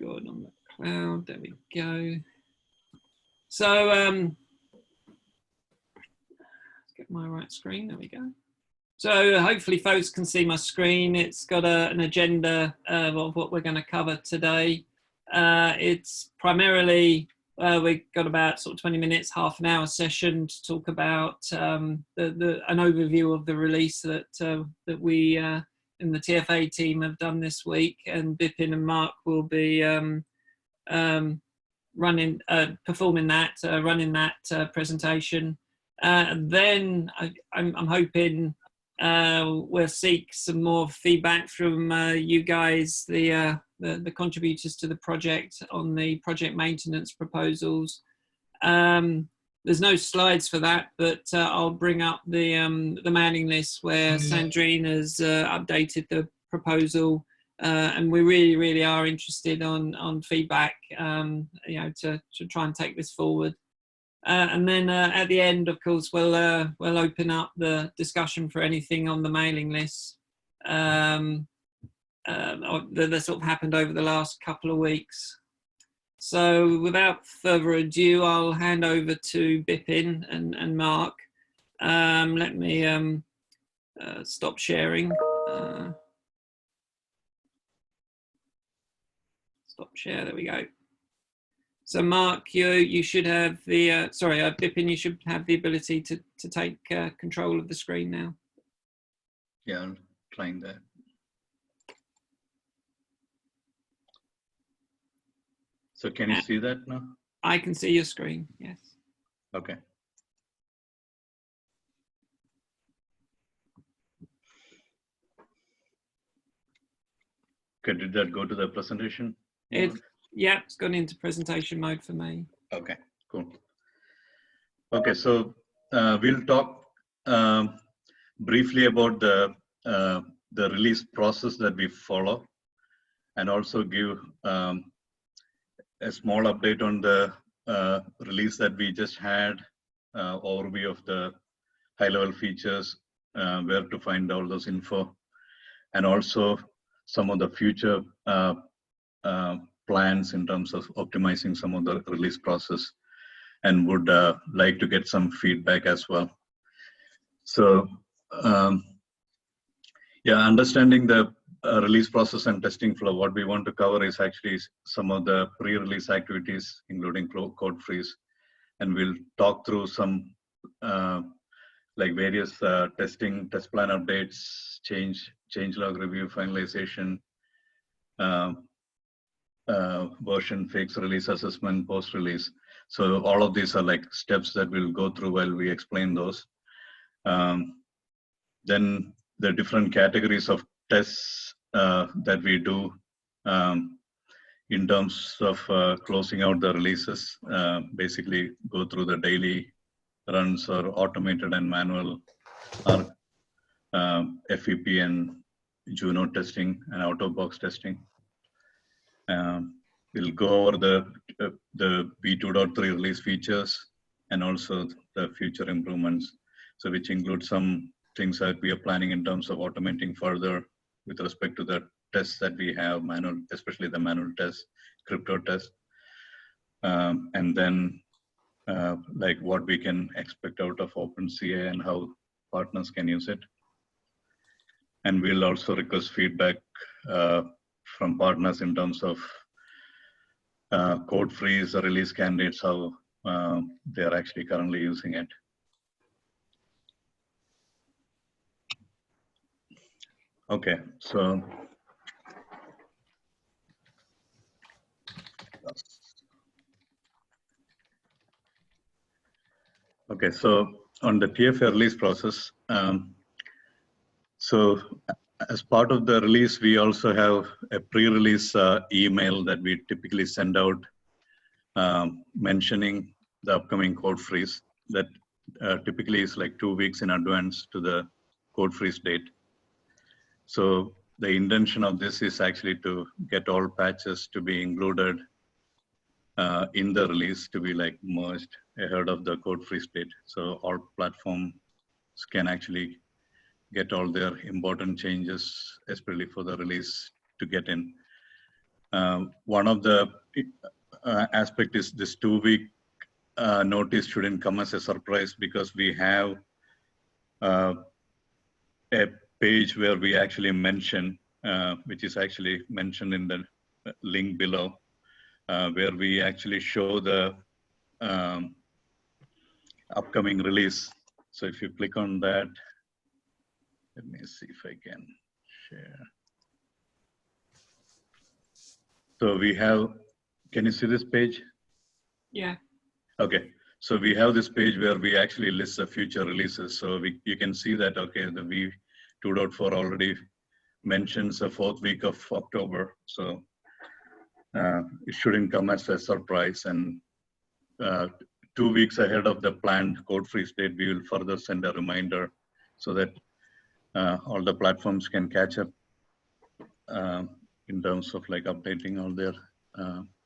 good on the cloud. There we go. So let's get my right screen. There we go. So hopefully folks can see my screen. It's got an agenda of what we're going to cover today. It's primarily, we've got about sort of 20 minutes, half an hour session to talk about an overview of the release that we in the TFA team have done this week, and Bipin and Mark will be running that presentation. Then I'm hoping we'll seek some more feedback from you guys, the contributors to the project, on the project maintenance proposals. There's no slides for that, but I'll bring up the mailing list where Sandrine has updated the proposal, and we really are interested on feedback, to try and take this forward. And then at the end, of course, we'll open up the discussion for anything on the mailing list that sort of happened over the last couple of weeks. So without further ado, I'll hand over to Bipin and Mark. Let me stop sharing. Stop share, there we go. So Mark, you should have the, Bipin, you should have the ability to take control of the screen now. Yeah, I'm trying that. So can you see that now? I can see your screen, yes. Okay. Okay, did that go to the presentation? Yeah, it's gone into presentation mode for me. Okay, cool. Okay, so we'll talk briefly about the release process that we follow, and also give a small update on the release that we just had, overview of the high-level features, where to find all those info, and also some of the future plans in terms of optimizing some of the release process, and would like to get some feedback as well. So yeah, understanding the release process and testing flow, what we want to cover is actually some of the pre-release activities, including code freeze, and we'll talk through some like various test plan updates, change log review, finalization, version fix, release assessment, post release. So all of these are like steps that we'll go through while we explain those. Then the different categories of tests that we do in terms of closing out the releases, basically go through the daily runs or automated and manual, or FEP and Juno testing and out-of-box testing. We'll go over the v2.3 release features and also the future improvements, so which include some things that we are planning in terms of automating further with respect to the tests that we have, manual, especially the manual tests, crypto tests, and then like what we can expect out of OpenCA and how partners can use it. And we'll also request feedback from partners in terms of code freeze or release candidates, how they are actually currently using it. Okay, so on the TFA release process, so as part of the release, we also have a pre-release email that we typically send out mentioning the upcoming code freeze that typically is like 2 weeks in advance to the code freeze date. So the intention of this is actually to get all patches to be included in the release, to be like merged ahead of the code freeze date. So all platforms can actually get all their important changes, especially for the release, to get in. One of the aspect is this 2-week notice shouldn't come as a surprise, because we have a page where we actually mention, which is actually mentioned in the link below, where we actually show the upcoming release. So if you click on that, let me see if I can share. So we have, can you see this page? Yeah. Okay. So we have this page where we actually list the future releases. So you can see that, okay, the v2.4 already mentions the 4th week of October. So it shouldn't come as a surprise. And 2 weeks ahead of the planned code freeze date, we will further send a reminder so that all the platforms can catch up in terms of like updating all their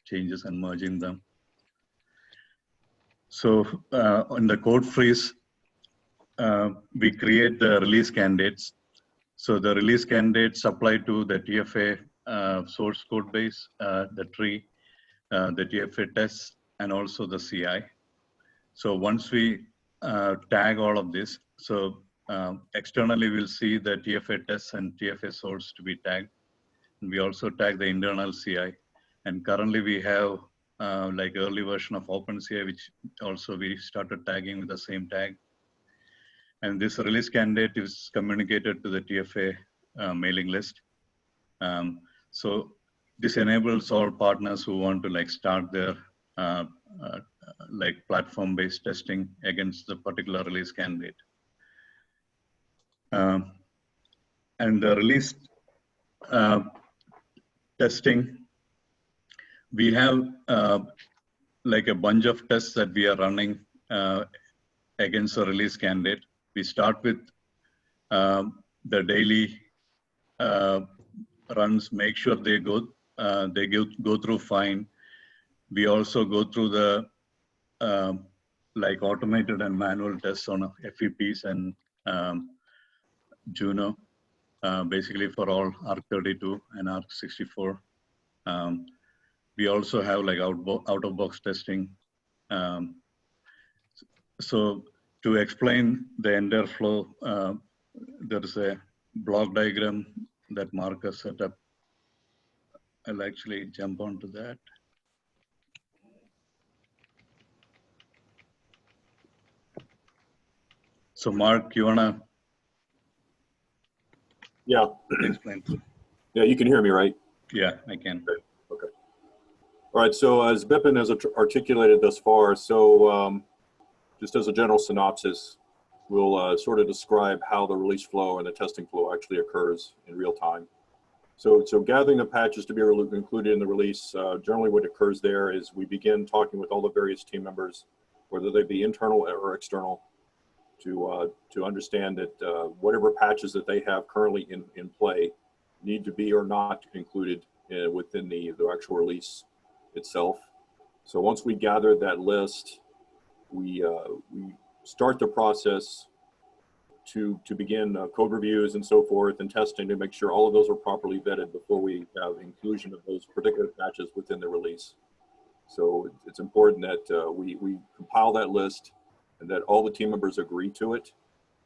changes and merging them. So on the code freeze, we create the release candidates. So the release candidates apply to the TFA source code base, the tree, the TFA tests, and also the CI. So once we tag all of this, so externally we'll see the TFA tests and TFA source to be tagged. And we also tag the internal CI. And currently we have like early version of OpenCI, which also we started tagging with the same tag. And this release candidate is communicated to the TFA mailing list. So this enables all partners who want to like start their like platform-based testing against the particular release candidate. And the release testing, we have like a bunch of tests that we are running against a release candidate. We start with the daily runs, make sure they go through fine. We also go through the like automated and manual tests on FEPs and Juno, basically for all ARC32 and ARC64. We also have like out-of-box testing. So to explain the entire flow, there is a block diagram that Marcus set up. I'll actually jump onto that. So Mark, you wanna? Yeah. Explain. Yeah, you can hear me, right? Yeah, I can. Okay. All right, so as Bipin has articulated thus far, so just as a general synopsis, we'll sort of describe how the release flow and the testing flow actually occurs in real time. So gathering the patches to be included in the release, generally what occurs there is we begin talking with all the various team members, whether they be internal or external, to understand that whatever patches that they have currently in play need to be or not included within the actual release itself. So once we gather that list, we start the process to begin code reviews and so forth and testing to make sure all of those are properly vetted before we have inclusion of those particular patches within the release. So it's important that we compile that list and that all the team members agree to it,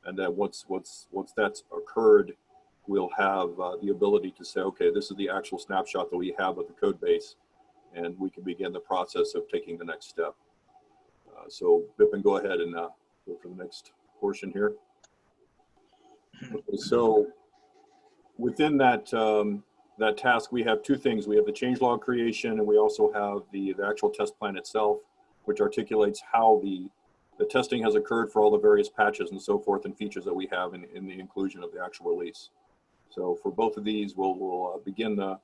and that once that's occurred, we'll have the ability to say, okay, this is the actual snapshot that we have of the code base, and we can begin the process of taking the next step. So Bipin, go ahead and go for the next portion here. Okay, so within that that task, we have two things. We have the changelog creation, and we also have the actual test plan itself, which articulates how the testing has occurred for all the various patches and so forth and features that we have in the inclusion of the actual release. So for both of these, we'll begin the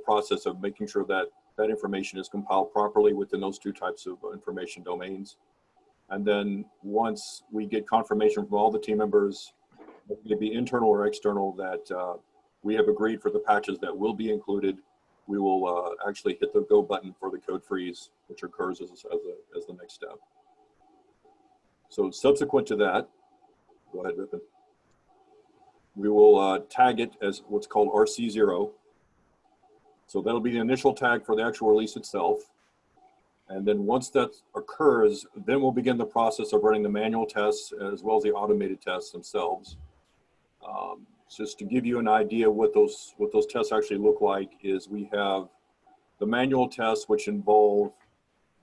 process of making sure that that information is compiled properly within those two types of information domains. And then once we get confirmation from all the team members, maybe internal or external, that we have agreed for the patches that will be included, we will actually hit the go button for the code freeze, which occurs as the next step. So subsequent to that, go ahead, Vipin. We will tag it as what's called RC0. So that'll be the initial tag for the actual release itself. And then once that occurs, then we'll begin the process of running the manual tests as well as the automated tests themselves. Just to give you an idea what those tests actually look like is we have the manual tests, which involve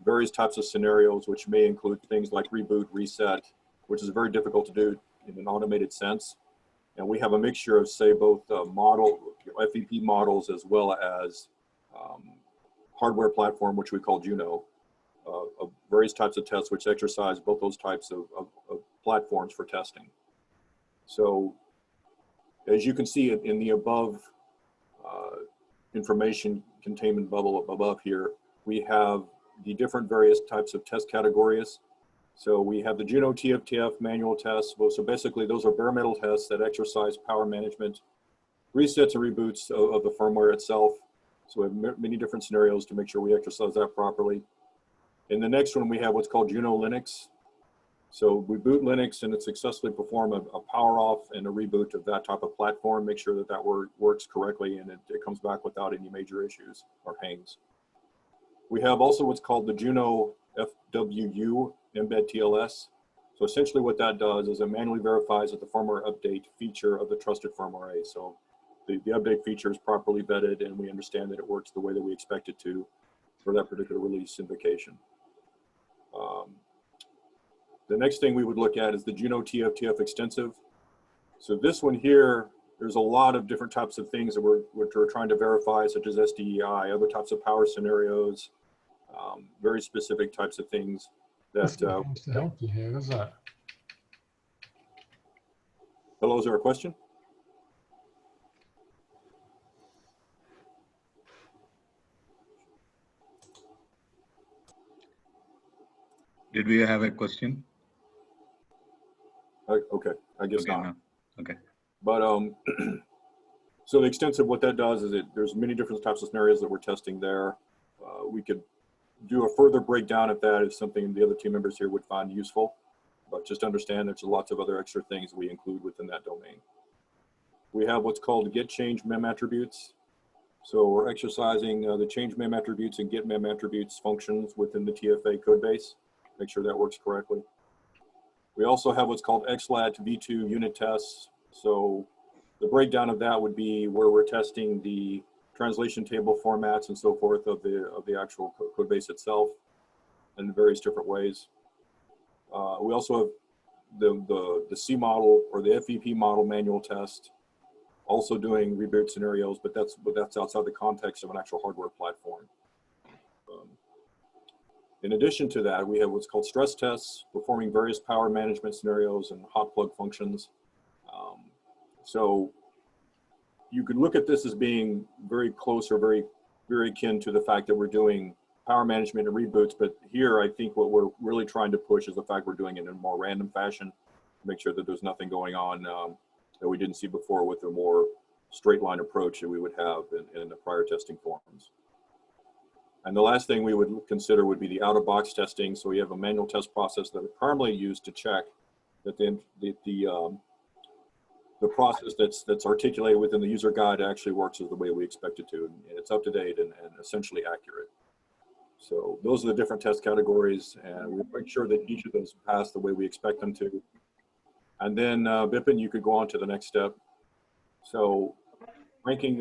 various types of scenarios, which may include things like reboot, reset, which is very difficult to do in an automated sense. And we have a mixture of, say, both FEP models as well as hardware platform, which we call Juno, of various types of tests which exercise both those types of platforms for testing. So as you can see in the above information containment bubble above here, we have the different various types of test categories. So we have the Juno TFTF manual tests. Well, so basically those are bare metal tests that exercise power management, resets and reboots of the firmware itself. So we have many different scenarios to make sure we exercise that properly. In the next one, we have what's called Juno Linux. So we boot Linux and it successfully perform a power off and a reboot of that type of platform, make sure that that works correctly and it comes back without any major issues or hangs. We have also what's called the Juno FWU embed TLS. So essentially what that does is it manually verifies that the firmware update feature of the trusted firmware A. So the update feature is properly vetted and we understand that it works the way that we expect it to for that particular release invocation. The next thing we would look at is the Juno TFTF extensive. So this one here, there's a lot of different types of things that we're trying to verify, such as SDEI, other types of power scenarios, very specific types of things that to help you here, is that? Hello, is there a question? Did we have a question? Okay, I guess Okay, not. no. Okay. But so the extensive, what that does is there's many different types of scenarios that we're testing there. We could do a further breakdown if that is something the other team members here would find useful. But just understand there's lots of other extra things we include within that domain. We have what's called get change mem attributes. So we're exercising the change mem attributes and get mem attributes functions within the TFA code base. Make sure that works correctly. We also have what's called XLAT v2 unit tests. So the breakdown of that would be where we're testing the translation table formats and so forth of the actual code base itself in various different ways. We also have the C model or the FEP model manual test, also doing reboot scenarios, but that's outside the context of an actual hardware platform. In addition to that, we have what's called stress tests, performing various power management scenarios and hot plug functions. So you could look at this as being very close or very akin to the fact that we're doing power management and reboots, but here I think what we're really trying to push is the fact we're doing it in a more random fashion to make sure that there's nothing going on that we didn't see before with a more straight line approach that we would have in the prior testing forms. And the last thing we would consider would be the out-of-box testing. So we have a manual test process that we primarily use to check that the process that's articulated within the user guide actually works as the way we expect it to, and it's up to date and essentially accurate. So those are the different test categories, and we'll make sure that each of those pass the way we expect them to. And then Bipin, you could go on to the next step. So ranking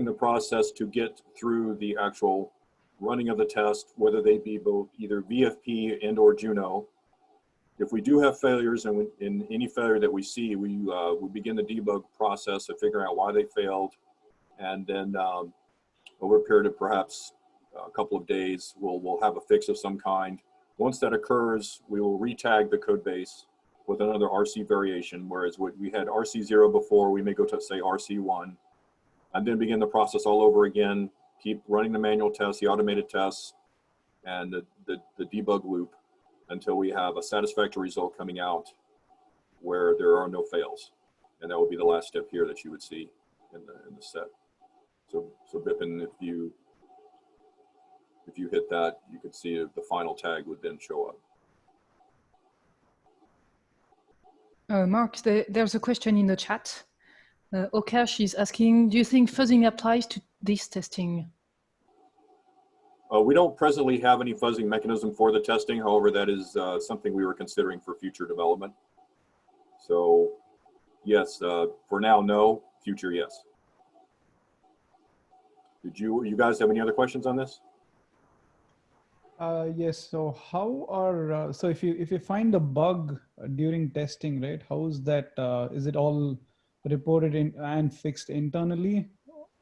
the process to get through the actual running of the test, whether they be both either VFP and or Juno. If we do have failures, and in any failure that we see, we begin the debug process of figuring out why they failed. And then over a period of perhaps a couple of days, we'll have a fix of some kind. Once that occurs, we will retag the code base with another RC variation, whereas we had RC0 before, we may go to say RC1, and then begin the process all over again, keep running the manual tests, the automated tests, and the debug loop until we have a satisfactory result coming out where there are no fails. And that would be the last step here that you would see in the set. So Bipin, if you hit that, you could see the final tag would then show up. Mark, there's a question in the chat. Okash is asking, do you think fuzzing applies to this testing? We don't presently have any fuzzing mechanism for the testing. However, that is something we were considering for future development. So yes, for now, no. Future, yes. Did you guys have any other questions on this? Yes. So how are so if you find a bug during testing, right? How is that? Is it all reported in and fixed internally,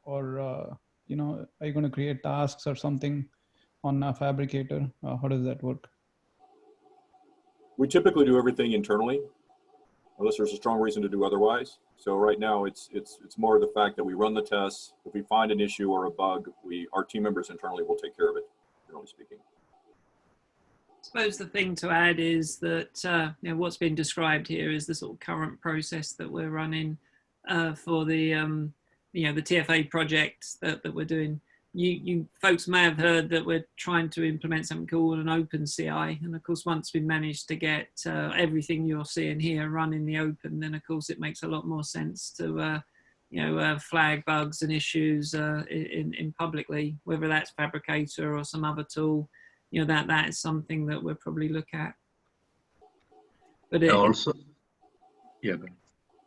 or you know, are you going to create tasks or something on a Fabricator? How does that work? We typically do everything internally, unless there's a strong reason to do otherwise. So right now, it's more the fact that we run the tests. If we find an issue or a bug, our team members internally will take care of it, generally speaking. I suppose the thing to add is that you know, what's been described here is the sort of current process that we're running for the you know, the TFA project that we're doing. You folks may have heard that we're trying to implement something called an open CI, and of course once we manage to get everything you're seeing here run in the open, then of course it makes a lot more sense to you know, flag bugs and issues in publicly, whether that's Fabricator or some other tool. You know, that is something that we'll probably look at. But it, Also, yeah.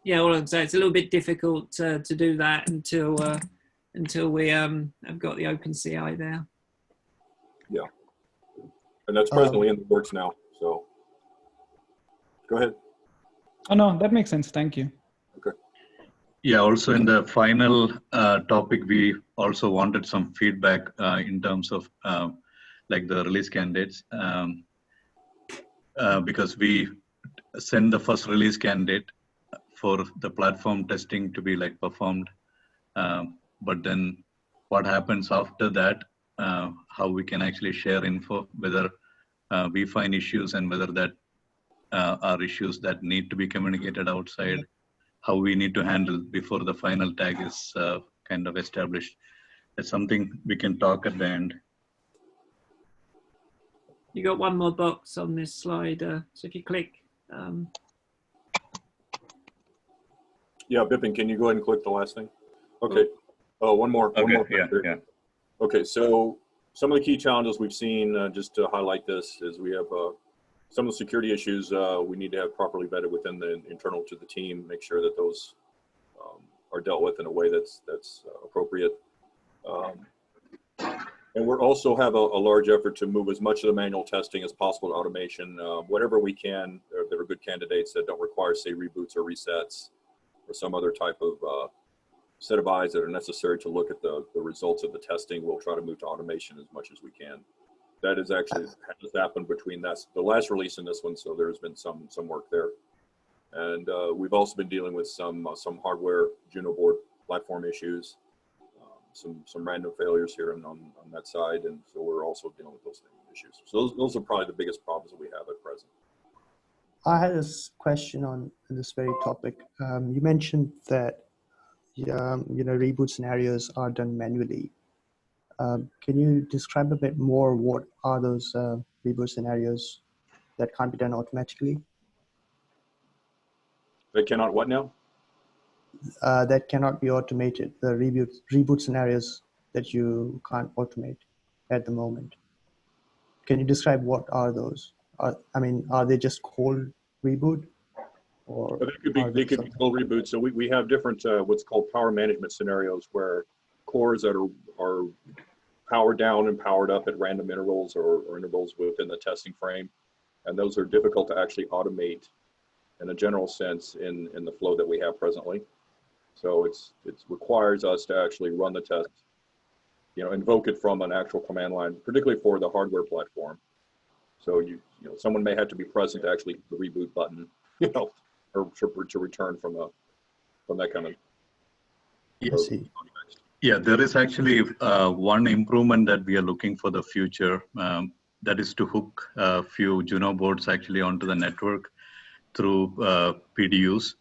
yeah, all I'm saying, it's a little bit difficult to do that until we have got the open CI there. Yeah, and that's presently in the works now. So go ahead. Oh no, that makes sense. Thank you. Okay. Yeah, also in the final topic, we also wanted some feedback in terms of like the release candidates, because we send the first release candidate for the platform testing to be like performed, but then what happens after that, how we can actually share info, whether we find issues and whether that are issues that need to be communicated outside, how we need to handle before the final tag is kind of established. That's something we can talk at the end. You got one more box on this slide, so if you click. Yeah, Bipin, can you go ahead and click the last thing? Okay. Oh, one more. Okay, one more yeah. Okay, so some of the key challenges we've seen, just to highlight this, is we have some of the security issues we need to have properly vetted within the internal to the team, make sure that those are dealt with in a way that's appropriate. And we also have a large effort to move as much of the manual testing as possible to automation, whatever we can. There are good candidates that don't require, say, reboots or resets or some other type of set of eyes that are necessary to look at the results of the testing. We'll try to move to automation as much as we can. That is actually has happened between the last release and this one, so there's been some work there. And we've also been dealing with some hardware Juno board platform issues, some random failures here on that side, and so we're also dealing with those issues. So those are probably the biggest problems that we have at present. I had a question on this very topic. You mentioned that you know, reboot scenarios are done manually. Can you describe a bit more what are those reboot scenarios that can't be done automatically? They cannot what now? That cannot be automated. The reboot scenarios that you can't automate at the moment. Can you describe what are those? I mean, are they just cold reboot? Or they could be cold reboots. So we have different what's called power management scenarios where cores that are powered down and powered up at random intervals or intervals within the testing frame, and those are difficult to actually automate in a general sense in the flow that we have presently. So it requires us to actually run the test, you know, invoke it from an actual command line, particularly for the hardware platform. So you know, someone may have to be present to actually hit the reboot button, you know, or to return from that kind of. Yes. Yeah, there is actually one improvement that we are looking for the future. That is to hook a few Juno boards actually onto the network through PDUs,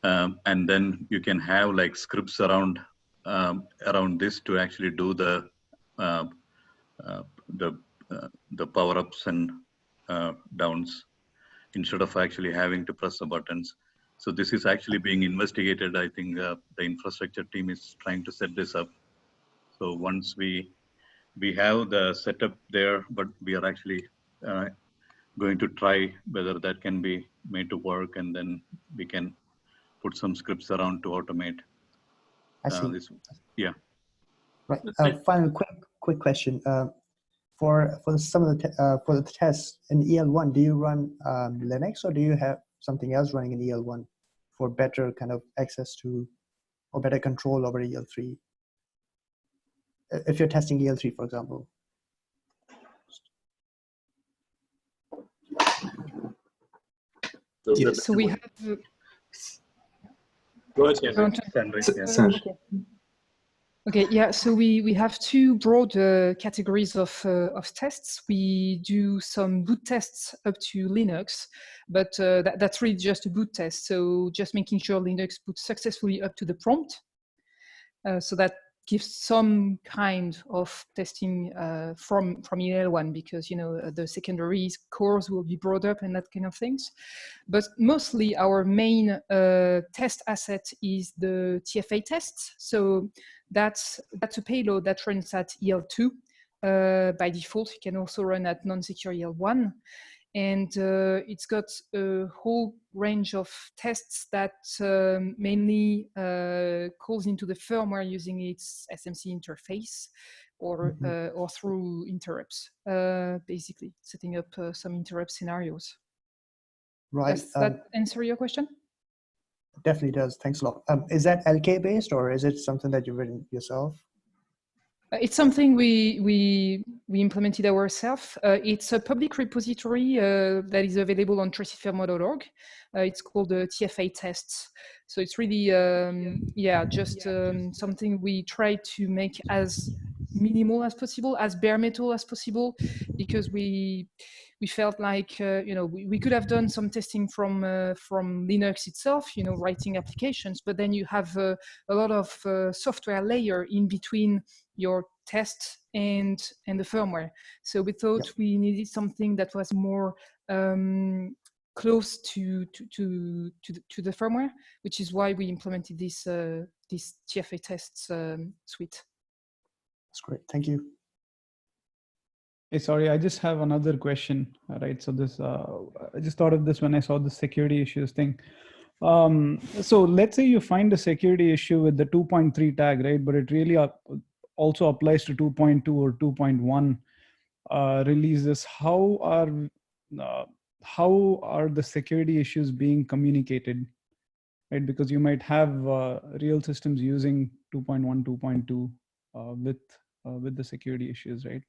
and then you can have like scripts around this to actually do the power ups and downs instead of actually having to press the buttons. So this is actually being investigated. I think the infrastructure team is trying to set this up. So once we have the setup there, but we are actually going to try whether that can be made to work, and then we can put some scripts around to automate I see. this. Yeah. Right. Final quick question. For some of the for the tests in EL1, do you run Linux, or do you have something else running in EL1 for better kind of access to or better control over EL3? If you're testing EL3, for example. So, So we have. go ahead, Sandra. Sandra, yeah. Okay. Okay, yeah, so we have two broad categories of tests. We do some boot tests up to Linux, but that's really just a boot test. So just making sure Linux boots successfully up to the prompt. So that gives some kind of testing from EL1, because, you know, the secondary cores will be brought up and that kind of things. But mostly our main test asset is the TFA tests. So that's a payload that runs at EL2 by default. You can also run at non-secure EL1. And it's got a whole range of tests that mainly calls into the firmware using its SMC interface, or through interrupts, basically setting up some interrupt scenarios. Right. Does that answer your question? Definitely does. Thanks a lot. Is that LK based, or is it something that you've written yourself? It's something we implemented ourselves. It's a public repository that is available on tracefirmware.org. It's called TFA tests. So it's really, just something we try to make as minimal as possible, as bare metal as possible, because we felt like we could have done some testing from Linux itself, writing applications, but then you have a lot of software layer in between your test and the firmware. So we thought we needed something that was more close to the firmware, which is why we implemented this TFA tests suite. That's great. Thank you. Hey, sorry, I just have another question. Right. So this, I just thought of this when I saw the security issues thing. So let's say you find a security issue with the 2.3 tag, right? But it really also applies to 2.2 or 2.1 releases. How are the security issues being communicated, right? Because you might have real systems using 2.1, 2.2 with the security issues, right?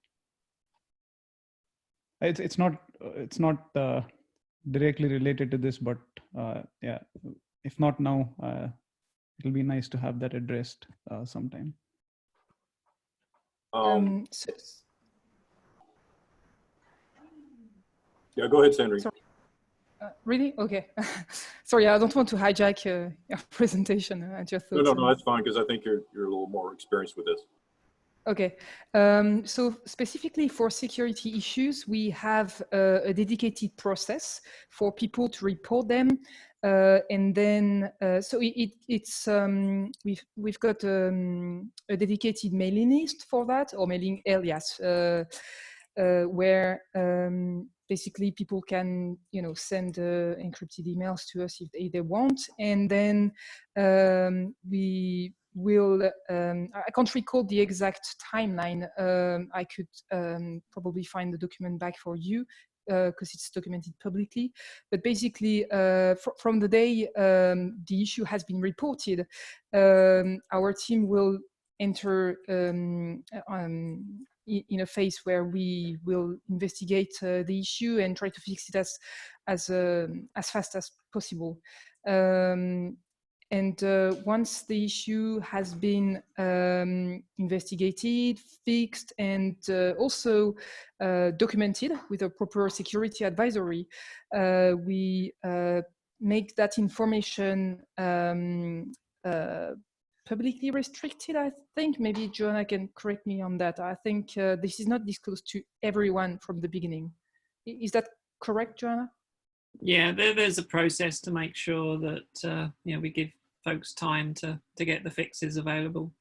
It's not directly related to this, but yeah, if not now, it'll be nice to have that addressed sometime. Yeah, go ahead, Sandra. Really? Okay. Sorry, I don't want to hijack your presentation. I just thought. No, that's fine, because I think you're a little more experienced with this. Okay, so specifically for security issues, we have a dedicated process for people to report them, and then so it's we've got a dedicated mailing list for that, or mailing alias, where basically people can send encrypted emails to us if they want, and then we will I can't recall the exact timeline. I could probably find the document back for you because it's documented publicly, but basically from the day the issue has been reported, our team will enter in a phase where we will investigate the issue and try to fix it as fast as possible. And once the issue has been investigated, fixed, and also documented with a proper security advisory, we make that information publicly restricted, I think. Maybe Joanna can correct me on that. I think this is not disclosed to everyone from the beginning. Is that correct, Joanna? Yeah, there's a process to make sure that you know, we give folks time to get the fixes available.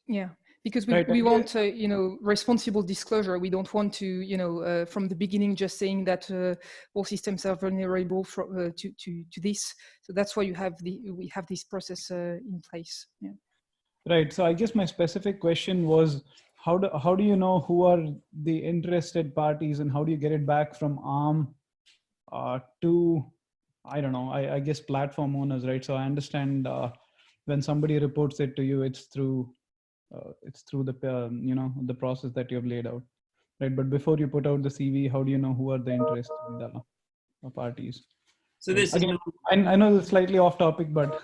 Yeah, because Right, we and want you know, responsible disclosure. We don't want to, you know, from the beginning just saying that all systems are vulnerable to this. So that's why we have this process in place. Yeah. Right. So I guess my specific question was, how do you know who are the interested parties, and how do you get it back from ARM to, I don't know, I guess platform owners, right? So I understand when somebody reports it to you, it's through the you know, the process that you have laid out, right? But before you put out the CV, how do you know who are the interested parties? So Right. this Again, is I know it's slightly off topic, but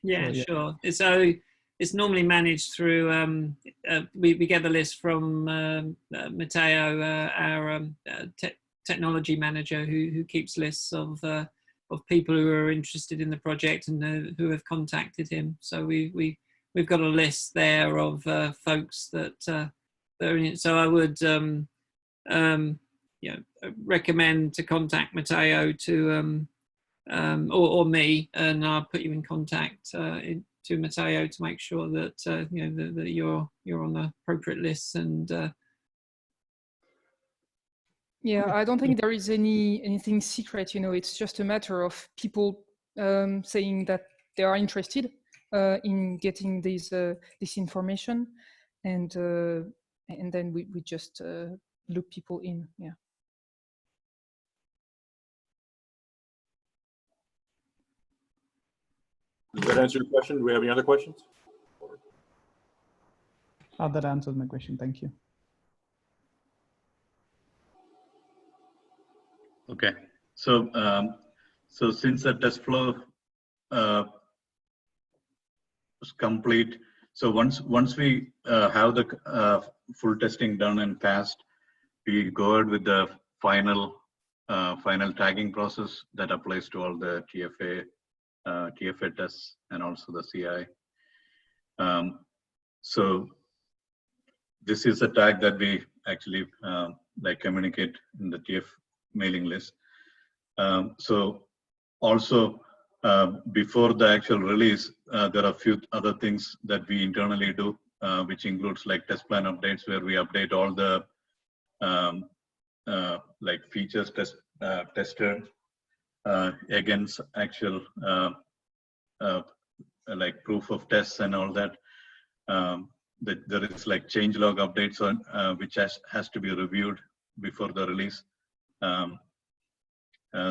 yeah, so, yeah. sure. So it's normally managed through we get the list from Matteo, our technology manager, who keeps lists of people who are interested in the project and who have contacted him. So we've got a list there of folks that are in it. So I would you know, recommend to contact Matteo to or me, and I'll put you in contact to Matteo to make sure that you know, that you're on the appropriate lists. And Yeah, Okay. I don't think there is anything secret. You know, it's just a matter of people saying that they are interested in getting this information, and then we just loop people in. Yeah. Does that answer your question? Do we have any other questions? That answers my question. Thank you. Okay, so so since the test flow is complete, so once we have the full testing done and passed, we go ahead with the final tagging process that applies to all the TFA tests and also the CI. So this is a tag that we actually like communicate in the TF mailing list. So also before the actual release, there are a few other things that we internally do, which includes like test plan updates, where we update all the like features tested against actual like proof of tests and all that. That there is like changelog updates on which has to be reviewed before the release.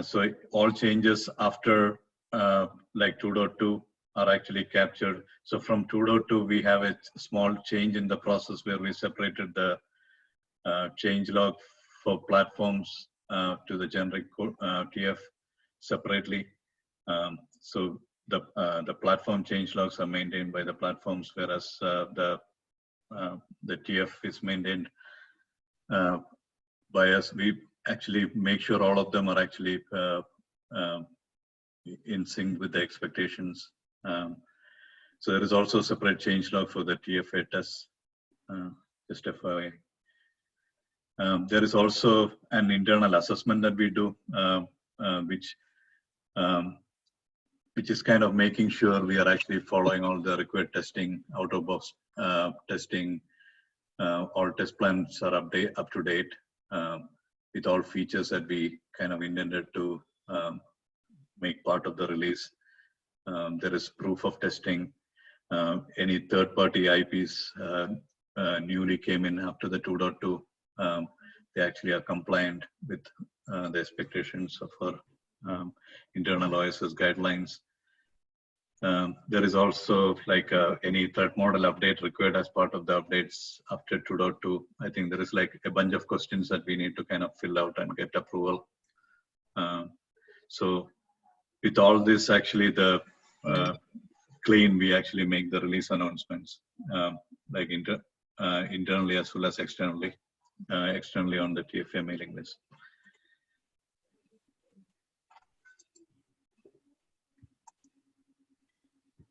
So all changes after like 2.2 are actually captured. So from 2.2 we have a small change in the process where we separated the changelog for platforms to the generic TF separately. So the platform changelogs are maintained by the platforms, whereas the TF is maintained by us. We actually make sure all of them are actually in sync with the expectations. So there is also a separate changelog for the TFA tests, just FYI. There is also an internal assessment that we do, which is kind of making sure we are actually following all the required testing, out of box testing. All test plans are up to date with all features that we kind of intended to make part of the release. There is proof of testing. Any third-party IPs newly came in after the 2.2. They actually are compliant with the expectations of our internal OSS guidelines. There is also like any threat model update required as part of the updates after 2.2. I think there is like a bunch of questions that we need to kind of fill out and get approval. So with all this, actually the clean, we actually make the release announcements like internally as well as externally, externally on the TFA mailing list.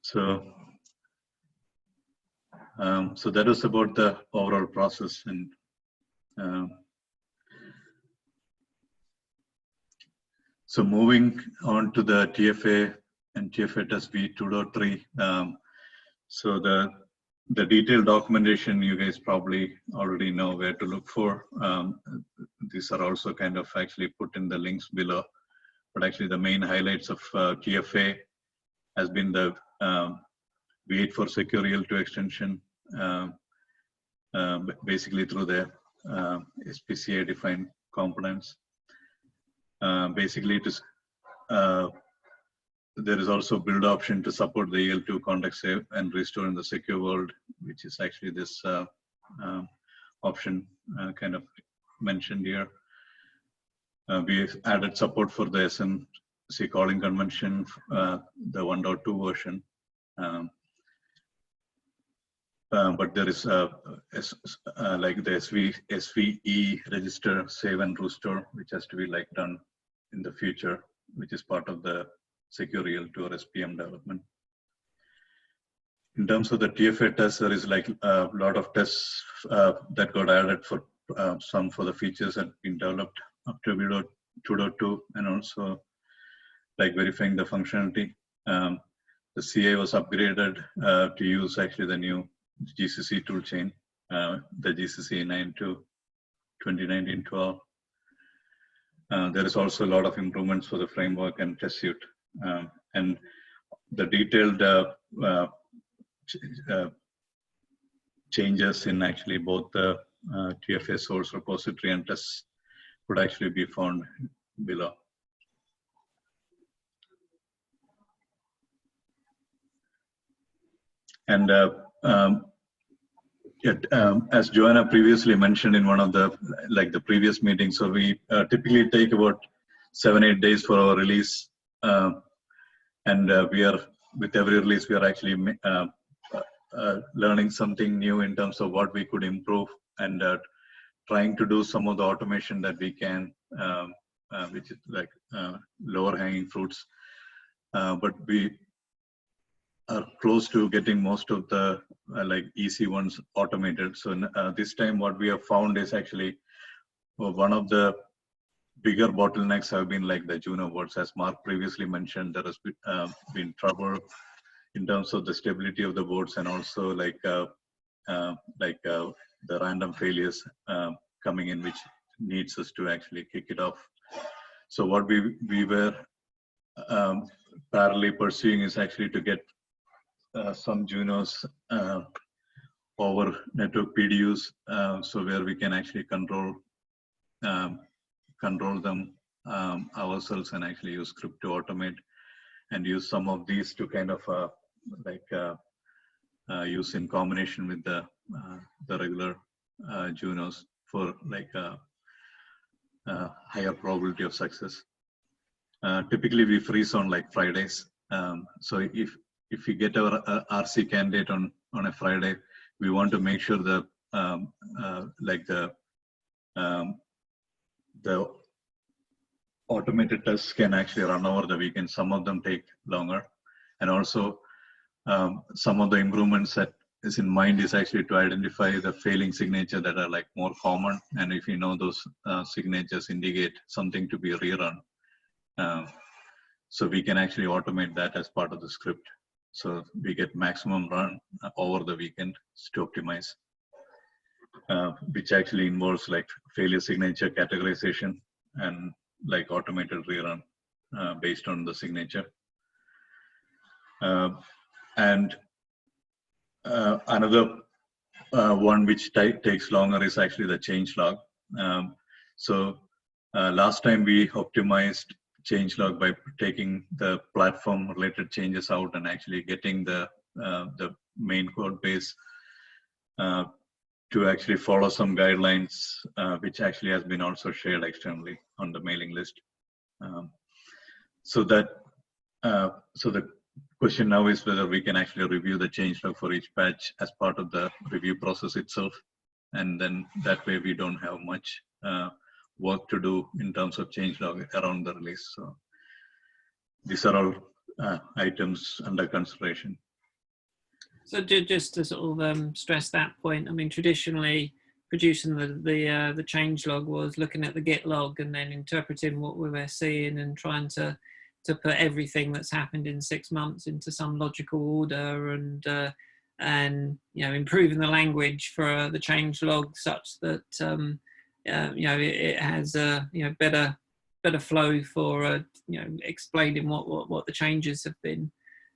So, so that was about the overall process. And So moving on to the TFA and TFA test v2.3. So the detailed documentation, you guys probably already know where to look for. These are also kind of actually put in the links below. But actually the main highlights of TFA has been the v8.4 secure EL2 extension, basically through the SPCA defined components. Basically, it is, there is also build option to support the EL2 context save and restore in the secure world, which is actually this option kind of mentioned here. We've added support for the SMC calling convention, the 1.2 version. But there is like the SVE register save and restore, which has to be like done in the future, which is part of the secure EL2 or SPM development. In terms of the TFA test, there is like a lot of tests that got added for some for the features that have been developed up to 2.2, and also like verifying the functionality. The CA was upgraded to use actually the new GCC toolchain, the GCC 9.2 2019-12. There is also a lot of improvements for the framework and test suite, and the detailed changes in actually both the TFA source repository and tests would actually be found below. And as Joanna previously mentioned in one of the previous meetings, so we typically take about 7-8 days for our release, and we are, with every release, we are actually learning something new in terms of what we could improve, and trying to do some of the automation that we can, which is like lower hanging fruits, but we are close to getting most of the like easy ones automated. So this time what we have found is actually one of the bigger bottlenecks have been like the Juno boards. As Mark previously mentioned, there has been trouble in terms of the stability of the boards, and also like the random failures coming in, which needs us to actually kick it off. So what we were parallelly pursuing is actually to get some Junos over network PDUs, so where we can actually control them ourselves, and actually use script to automate, and use some of these to kind of use in combination with the regular Junos for like higher probability of success. Typically we freeze on like Fridays, so if we get our RC candidate on a Friday, we want to make sure that the automated tests can actually run over the weekend. Some of them take longer, and also some of the improvements that is in mind is actually to identify the failing signature that are like more common, and if you know those signatures indicate something to be rerun, so we can actually automate that as part of the script, so we get maximum run over the weekend to optimize, which actually involves like failure signature categorization and like automated rerun based on the signature. And another one which takes longer is actually the changelog. So last time we optimized changelog by taking the platform related changes out and actually getting the main code base to actually follow some guidelines, which actually has been also shared externally on the mailing list. So the question now is whether we can actually review the changelog for each patch as part of the review process itself, and then that way we don't have much work to do in terms of changelog around the release. So these are all items under consideration. So just to sort of stress that point, I mean, traditionally producing the change log was looking at the Git log and then interpreting what we were seeing and trying to put everything that's happened in 6 months into some logical order, and improving the language for the change log such that it has a better flow for explaining what the changes have been,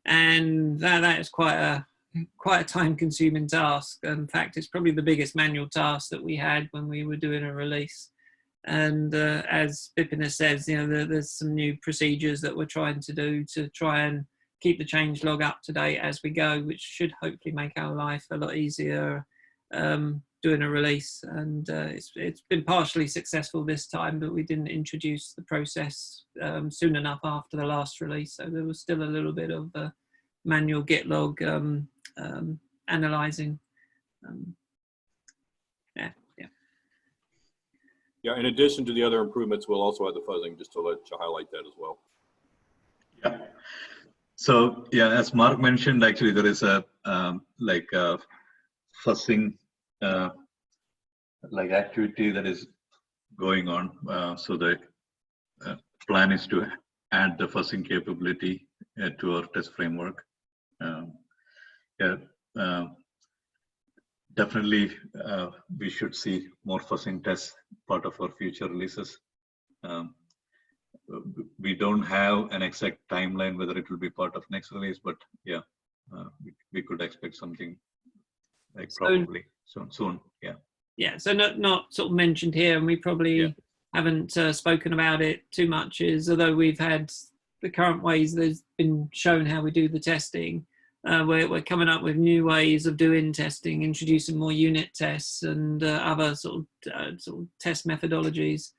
and that is quite a time-consuming task. In fact, it's probably the biggest manual task that we had when we were doing a release. And as Bipin says, there's some new procedures that we're trying to do to try and keep the change log up to date as we go, which should hopefully make our life a lot easier doing a release. And it's been partially successful this time, but we didn't introduce the process soon enough after the last release, so there was still a little bit of manual Git log analyzing. Yeah, in addition to the other improvements, we'll also have the fuzzing, just to highlight that as well. Yeah. So yeah, as Mark mentioned, actually there is a fuzzing activity that is going on. So the plan is to add the fuzzing capability to our test framework. Definitely, we should see more fuzzing tests part of our future releases. We don't have an exact timeline whether it will be part of next release, but yeah, we could expect something like probably soon. Yeah. Yeah. So not sort of mentioned here, and we probably haven't spoken about it too much. Is although we've had the current ways there's been shown how we do the testing. We're coming up with new ways of doing testing, introducing more unit tests and other sort of test methodologies.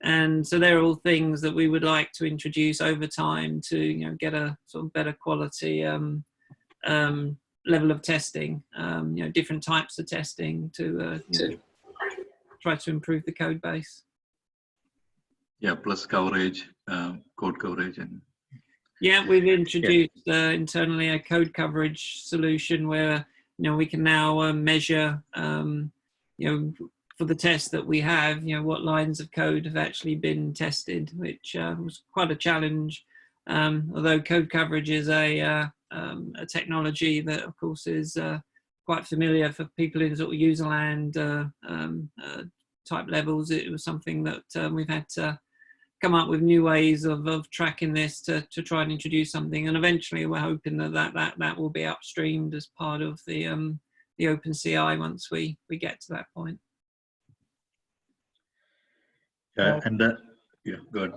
And so they're all things that we would like to introduce over time to get a sort of better quality level of testing, different types of testing to try to improve the code base. Yeah, plus coverage, code coverage, and yeah, we've introduced internally a code coverage solution where we can now measure for the test that we have what lines of code have actually been tested, which was quite a challenge. Although code coverage is a technology that of course is quite familiar for people in sort of user land type levels, it was something that we've had to come up with new ways of tracking this to try and introduce something, and eventually we're hoping that will be upstreamed as part of the OpenCI once we get to that point. Yeah, and go ahead.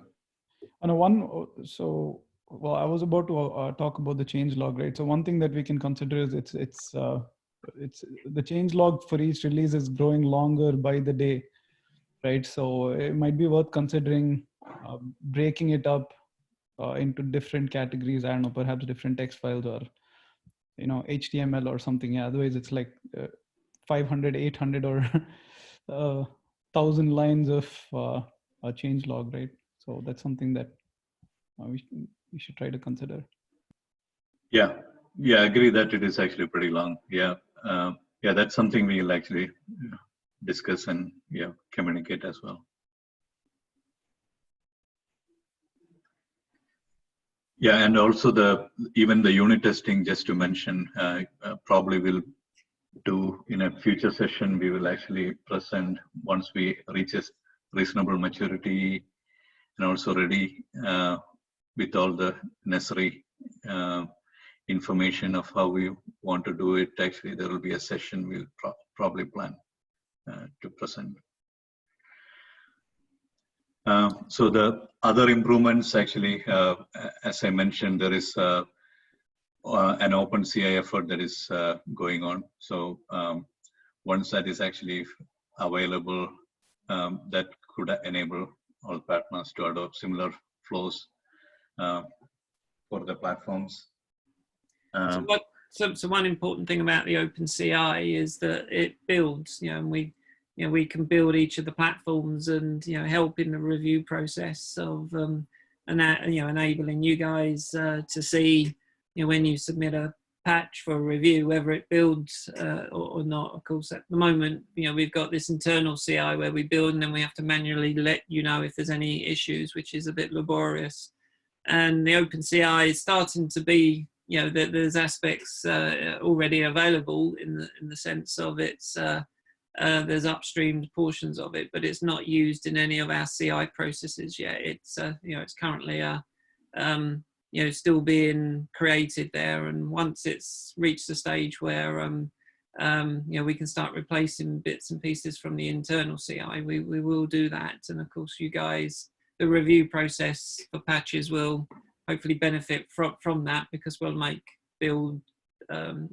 Well, I was about to talk about the change log, right? So one thing that we can consider is it's the change log for each release is growing longer by the day, right? So it might be worth considering breaking it up into different categories. I don't know, perhaps different text files or HTML or something. Yeah, otherwise it's like 500, 800 or 1,000 lines of a change log, right? So that's something that we should try to consider. Yeah, I agree that it is actually pretty long. Yeah, that's something we'll actually discuss and communicate as well. Yeah, and also even the unit testing, just to mention, probably we'll do in a future session. We will actually present once we reach a reasonable maturity and also ready with all the necessary information of how we want to do it. Actually, there will be a session we'll probably plan to present. So the other improvements, actually, as I mentioned, there is an OpenCI effort that is going on. So once that is actually available, that could enable all partners to adopt similar flows for the platforms. So one important thing about the OpenCI is that it builds, and we can build each of the platforms and help in the review process of enabling you guys to see when you submit a patch for review, whether it builds or not. Of course, at the moment, we've got this internal CI where we build and then we have to manually let you know if there's any issues, which is a bit laborious. And the open CI is starting to be, there's aspects already available in the sense of it's there's upstream portions of it, but it's not used in any of our CI processes yet. It's it's currently still being created there, and once it's reached the stage where we can start replacing bits and pieces from the internal CI, we will do that. And of course, you guys, the review process for patches will hopefully benefit from that, because we'll make build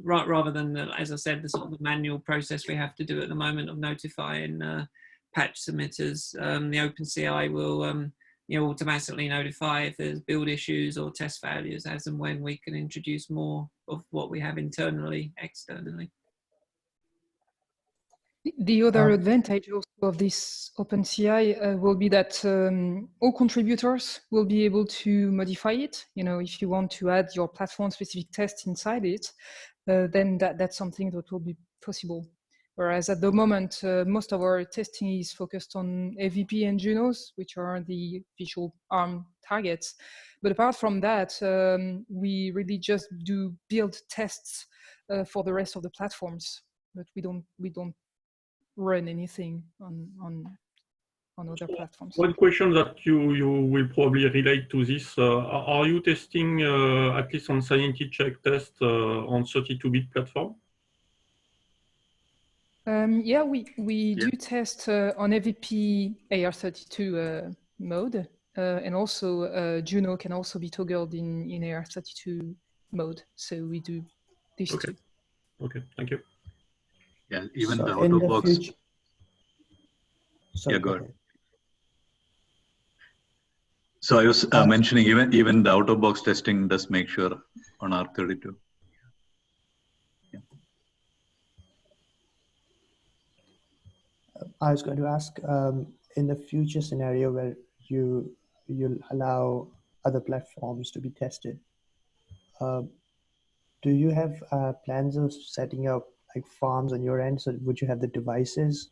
rather than as I said, the sort of manual process we have to do at the moment of notifying patch submitters. The OpenCI will automatically notify if there's build issues or test failures as and when we can introduce more of what we have internally, externally. The other advantage also of this OpenCI will be that all contributors will be able to modify it. If you want to add your platform-specific test inside it, then that's something that will be possible. Whereas at the moment, most of our testing is focused on AVP and Junos, which are the official ARM targets. But apart from that, we really just do build tests for the rest of the platforms. But we don't run anything on other platforms. One question that you will probably relate to this: are you testing at least on sanity check test on 32-bit platform? Yeah, we do test on AVP AR32 mode, and also Juno can also be toggled in AR32 mode. So we do these two. Okay, thank you. Yeah, even So the in auto box. future... Sorry, Yeah, go ahead. So I was mentioning even the out-of-box testing does make sure on R32. Yeah. I was going to ask, in the future scenario where you'll allow other platforms to be tested, do you have plans of setting up like farms on your end? So would you have the devices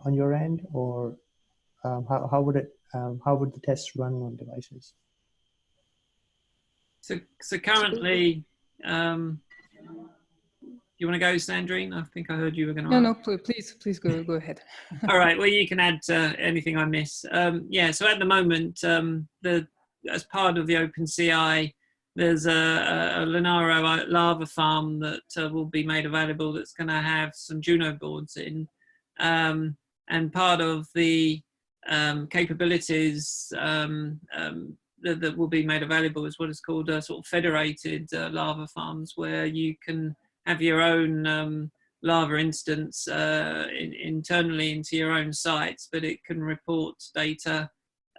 on your end, or how would the tests run on devices? So currently, you want to go, Sandrine? I think I heard you were going to. No, please go ahead. All right. Well, you can add anything I miss. Yeah. So at the moment, as part of the OpenCI, there's a Linaro lava farm that will be made available. That's going to have some Juno boards in, and part of the capabilities that will be made available is what is called sort of federated lava farms, where you can have your own lava instance internally into your own sites, but it can report data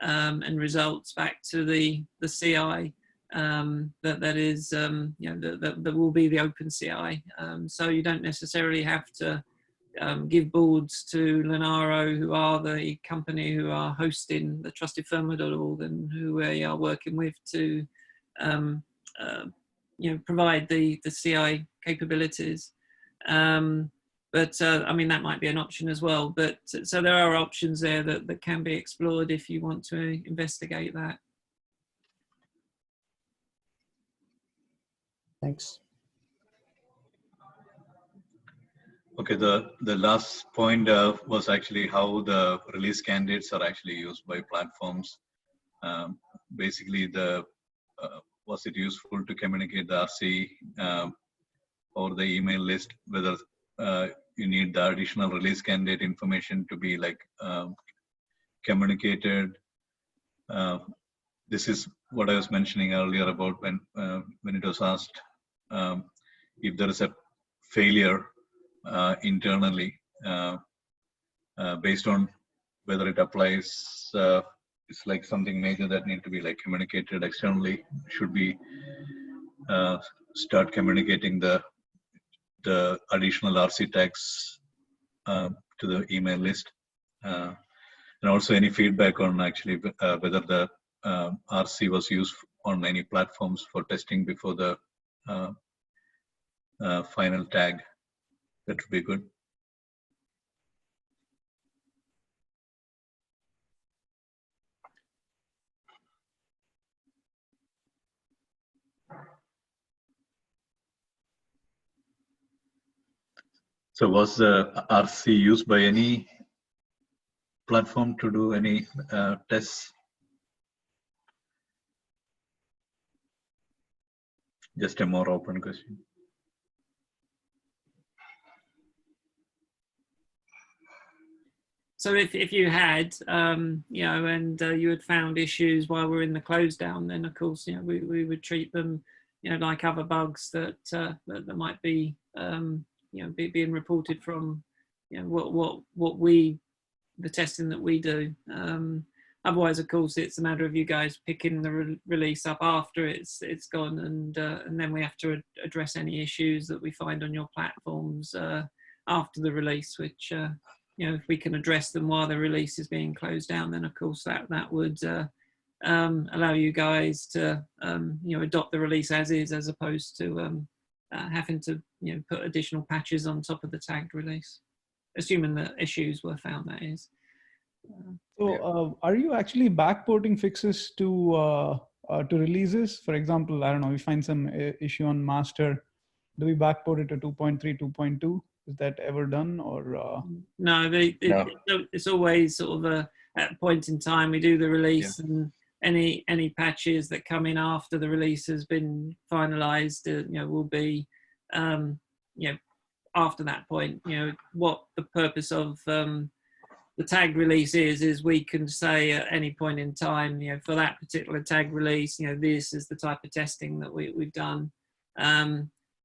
and results back to the CI that is that will be the open CI. So you don't necessarily have to give boards to Linaro, who are the company who are hosting the trustedfirmware.org and who we are working with to provide the CI capabilities. But I mean, that might be an option as well. But so there are options there that can be explored if you want to investigate that. Thanks. Okay, the last point was actually how the release candidates are actually used by platforms. Basically, was it useful to communicate the RC or the email list, whether you need the additional release candidate information to be like communicated. This is what I was mentioning earlier about when it was asked if there is a failure internally based on whether it applies. It's like something major that need to be like communicated externally. Should we start communicating the additional RC tags to the email list, and also any feedback on actually whether the RC was used on any platforms for testing before the final tag. That would be good. So was the RC used by any platform to do any tests? Just a more open question. So if you had, you know, and you had found issues while we're in the close down, then of course, you know, we would treat them, you know, like other bugs that that might be, you know, being reported from, you know, the testing that we do. Otherwise, of course, it's a matter of you guys picking the release up after it's gone, and then we have to address any issues that we find on your platforms after the release, which you know, if we can address them while the release is being closed down, then of course that would allow you guys to you know, adopt the release as is, as opposed to having to, you know, put additional patches on top of the tagged release, assuming that issues were found, that is. So are you actually backporting fixes to releases? For example, I don't know, we find some issue on master. Do we backport it to 2.3, 2.2? Is that ever done, or? No, it's always sort of at a point in time we do the release, and any patches that come in after the release has been finalized, you know, will be, you know, after that point. You know, what the purpose of the tag release is we can say at any point in time, you know, for that particular tag release, you know, this is the type of testing that we've done.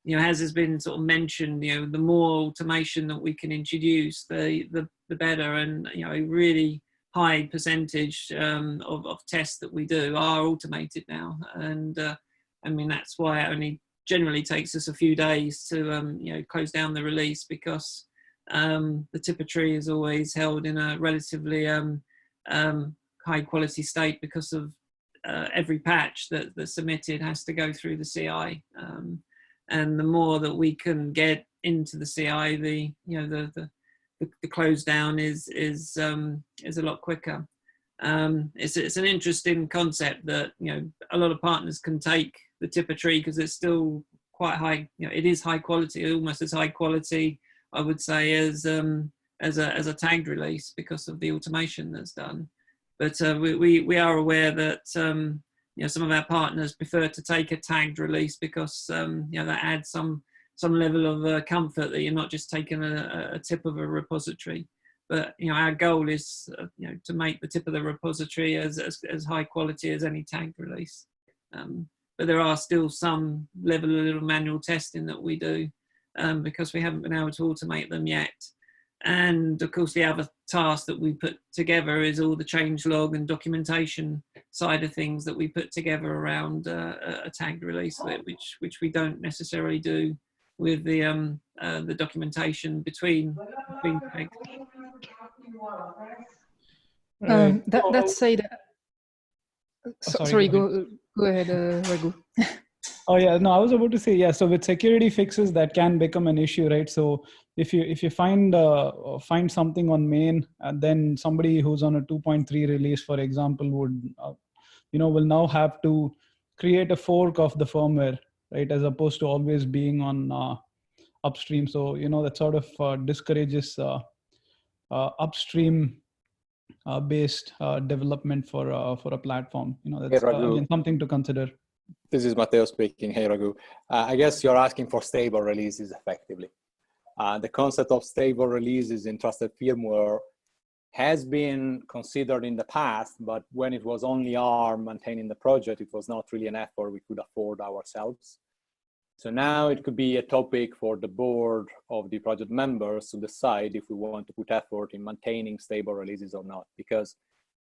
You know, as has been sort of mentioned, you know, the more automation that we can introduce, the better. And, you know, a really high percentage of tests that we do are automated now. And I mean, that's why it only generally takes us a few days to, you know, close down the release, because the tipper tree is always held in a relatively high quality state, because of every patch that's submitted has to go through the CI. And the more that we can get into the CI, the, you know, the close down is a lot quicker. It's an interesting concept that, you know, a lot of partners can take the tipper tree because it's still quite high. You know, it is high quality, almost as high quality, I would say, as a tagged release, because of the automation that's done. But we are aware that you know, some of our partners prefer to take a tagged release because you know, that adds some level of comfort that you're not just taking a tip of a repository. But you know, our goal is you know, to make the tip of the repository as high quality as any tagged release. But there are still some level of little manual testing that we do because we haven't been able to automate them yet. And of course, the other task that we put together is all the change log and documentation side of things that we put together around a tagged release, which we don't necessarily do with the documentation between tags. That said, sorry, go ahead, Raghu. Oh yeah, no, I was about to say, yeah. So with security fixes, that can become an issue, right? So if you find something on main, and then somebody who's on a 2.3 release, for example, would you know, will now have to create a fork of the firmware, right, as opposed to always being on upstream. So you know, that sort of discourages upstream based development for a platform. You know, that's again something to consider. This is Matteo speaking. Hey, Raghu. I guess you're asking for stable releases effectively. The concept of stable releases in trusted firmware has been considered in the past, but when it was only ARM maintaining the project, it was not really an effort we could afford ourselves. So now it could be a topic for the board of the project members to decide if we want to put effort in maintaining stable releases or not, because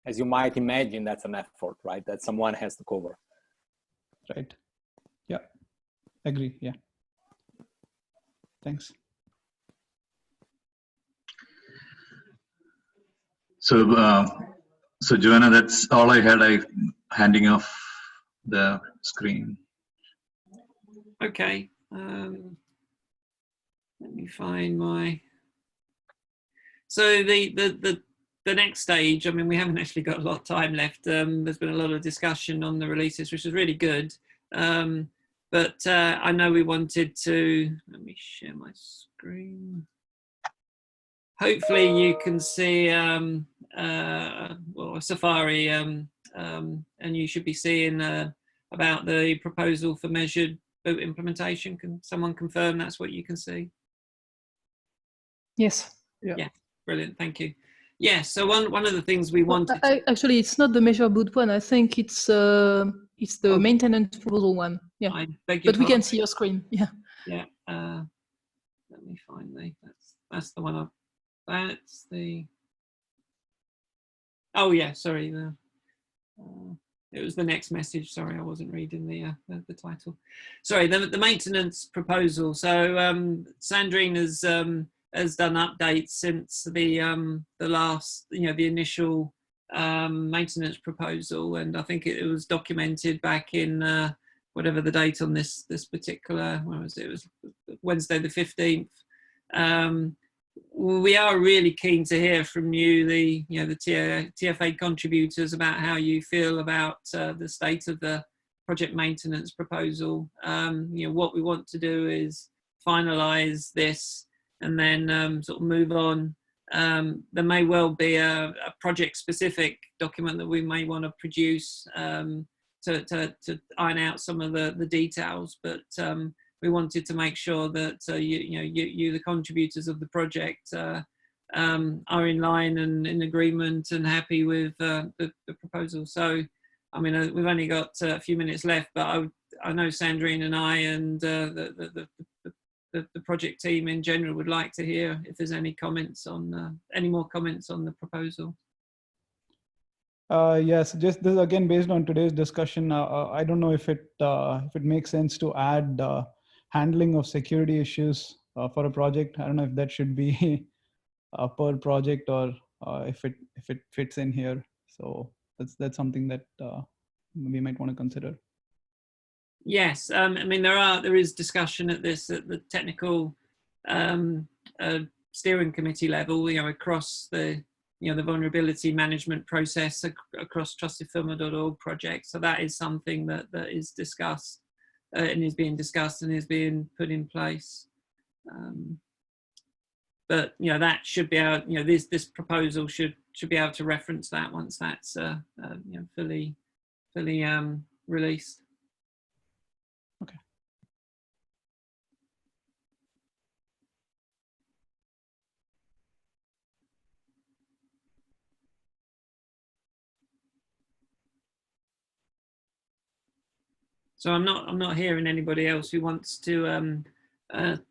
as you might imagine, that's an effort, right, that someone has to cover. Right. Yeah. Agree. Yeah. Thanks. So, so Joanna, that's all I had. I handing off the screen. Okay. let me find my. So the next stage, I mean, we haven't actually got a lot of time left. There's been a lot of discussion on the releases, which is really good. But I know we wanted to, let me share my screen. Hopefully you can see well, Safari, and you should be seeing about the proposal for measured boot implementation. Can someone confirm that's what you can see? Yes. Yeah, brilliant, thank you. Yeah, so one of the things we wanted. Actually, it's not the measure boot one. I think it's the maintenance proposal one. Yeah, I beg your but we pardon. can see your screen. Yeah. Yeah. Let me find that's the one. That's the. Oh yeah, sorry. It was the next message. Sorry, I wasn't reading the title. Sorry, the maintenance proposal. So Sandrine has done updates since the last, the initial maintenance proposal, and I think it was documented back in whatever the date on this particular. When was it? It was Wednesday the 15th. We are really keen to hear from you, the TFA contributors, about how you feel about the state of the project maintenance proposal. What we want to do is finalise this and then sort of move on. There may well be a project-specific document that we may want to produce to iron out some of the details, but we wanted to make sure that you, the contributors of the project, are in line and in agreement and happy with the proposal. So, I mean, we've only got a few minutes left, but I know Sandrine and I and the project team in general would like to hear if there's any comments on any more comments on the proposal. Yes, just this again based on today's discussion. I don't know if it makes sense to add handling of security issues for a project. I don't know if that should be per project or if it fits in here. So that's something that we might want to consider. Yes, I mean there is discussion at the technical steering committee level, across the the vulnerability management process across trustedfilmer.org project. So that is something that is discussed and is being discussed and is being put in place. But that should be out. This proposal should be able to reference that once that's fully released. Okay. So I'm not hearing anybody else who wants to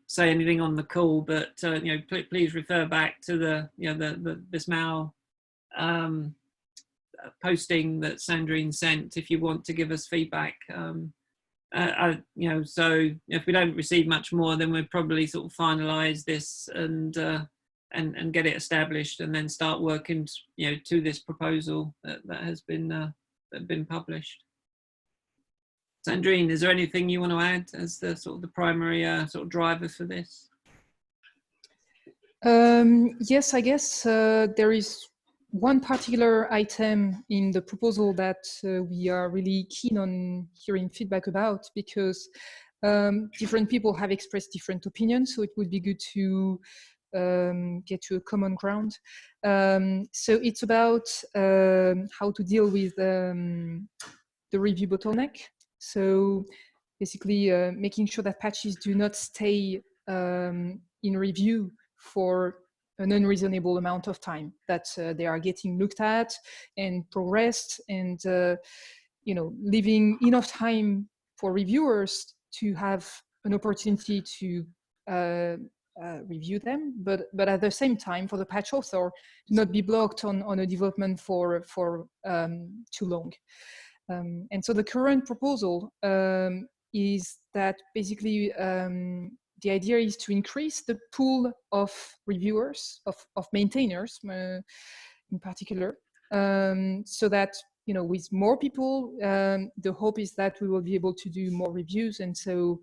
say anything on the call, but please refer back to the this mail posting that Sandrine sent if you want to give us feedback. So if we don't receive much more, then we'll probably sort of finalise this and get it established, and then start working to this proposal that has been published. Sandrine, is there anything you want to add as the sort of the primary sort of driver for this? Yes, I guess there is one particular item in the proposal that we are really keen on hearing feedback about, because different people have expressed different opinions, so it would be good to get to a common ground. So it's about how to deal with the review bottleneck. So basically making sure that patches do not stay in review for an unreasonable amount of time, that they are getting looked at and progressed, and leaving enough time for reviewers to have an opportunity to review them, but at the same time for the patch author not be blocked on a development for too long. And so the current proposal is that basically the idea is to increase the pool of reviewers, of maintainers in particular, so that with more people, the hope is that we will be able to do more reviews, and so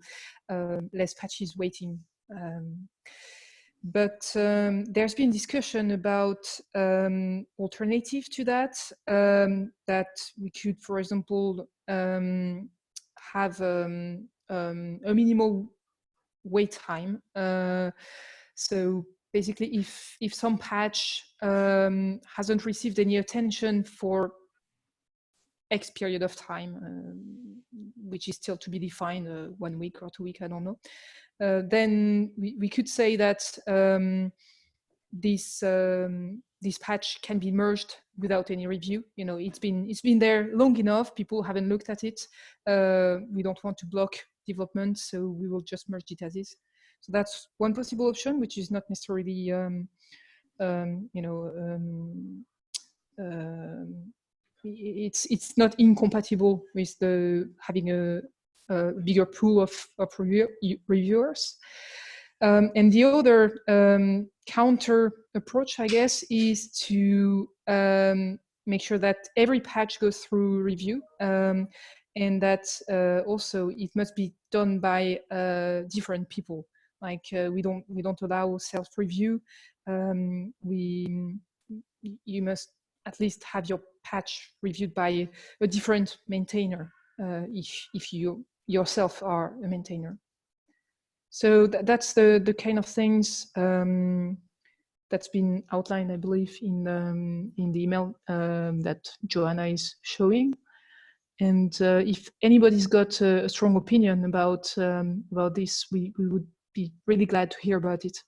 less patches waiting But there's been discussion about alternative to that, that we could, for example, have a minimal wait time. So basically, if some patch hasn't received any attention for X period of time, which is still to be defined, 1 week or 2 weeks, I don't know, then we could say that this patch can be merged without any review. You know, it's been there long enough. People haven't looked at it. We don't want to block development, so we will just merge it as is. So that's one possible option, which is not necessarily it's not incompatible with the having a bigger pool of reviewers. And the other counter approach, I guess, is to make sure that every patch goes through review, and that also it must be done by different people. Like we don't allow self-review. You must at least have your patch reviewed by a different maintainer if you yourself are a maintainer. So that's the kind of things that's been outlined, I believe, in the email that Joanna is showing. And if anybody's got a strong opinion about this, we would be really glad to hear about it.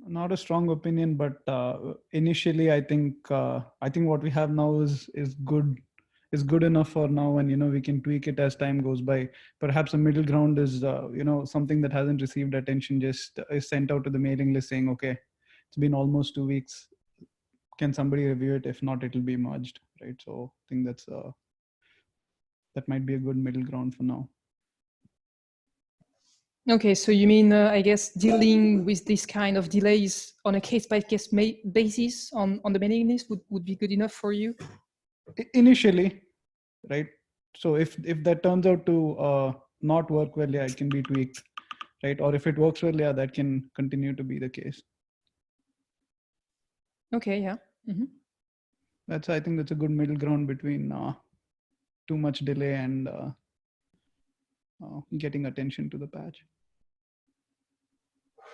Not a strong opinion, but initially I think what we have now is good enough for now, and we can tweak it as time goes by. Perhaps a middle ground is something that hasn't received attention just is sent out to the mailing list saying, okay, it's been almost 2 weeks, can somebody review it? If not, it'll be merged, right? So I think that might be a good middle ground for now. Okay, so you mean, I guess, dealing with this kind of delays on a case-by-case basis on the mailing list would be good enough for you? Initially, right? So if that turns out to not work well, yeah, it can be tweaked, right? Or if it works well, yeah, that can continue to be the case. Okay, yeah. Mm-hmm. I think that's a good middle ground between too much delay and getting attention to the patch.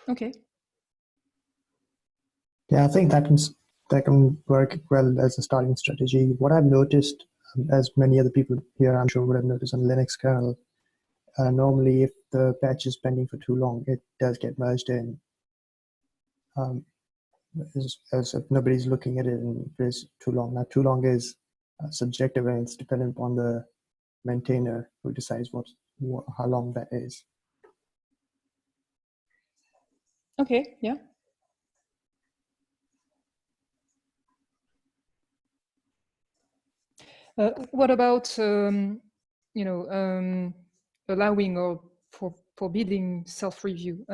Okay. Yeah, I think that can work well as a starting strategy. What I've noticed, as many other people here I'm sure would have noticed on Linux kernel, normally if the patch is pending for too long, it does get merged in. As if nobody's looking at it and it's too long. Now, too long is subjective, and it's dependent on the maintainer who decides how long that is. Okay, yeah. What about allowing or forbidding self-review?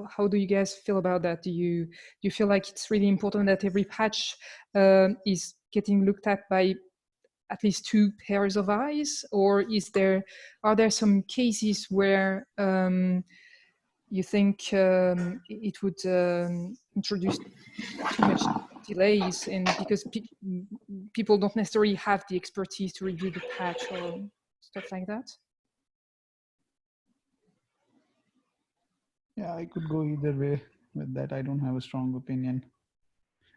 How do you guys feel about that? Do you feel like it's really important that every patch is getting looked at by at least 2 pairs of eyes, or are there some cases where you think it would introduce too much delays, and because people don't necessarily have the expertise to review the patch or stuff like that? Yeah, I could go either way with that. I don't have a strong opinion.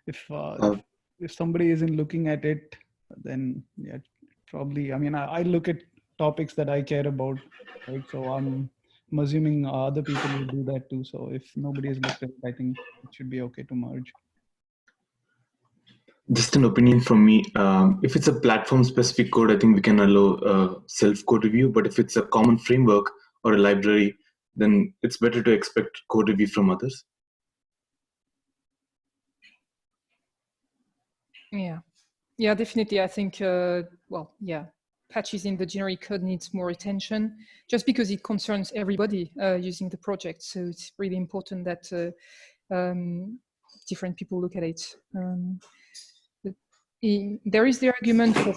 If somebody isn't looking at it, then yeah, probably. I mean, I look at topics that I care about, right? So I'm assuming other people will do that too. So if nobody has looked at it, I think it should be okay to merge. Just an opinion from me. If it's a platform-specific code, I think we can allow self-code review. But if it's a common framework or a library, then it's better to expect code review from others. Yeah, definitely. I think, well, yeah, patches in the generic code needs more attention, just because it concerns everybody using the project. So it's really important that different people look at it. there is the argument for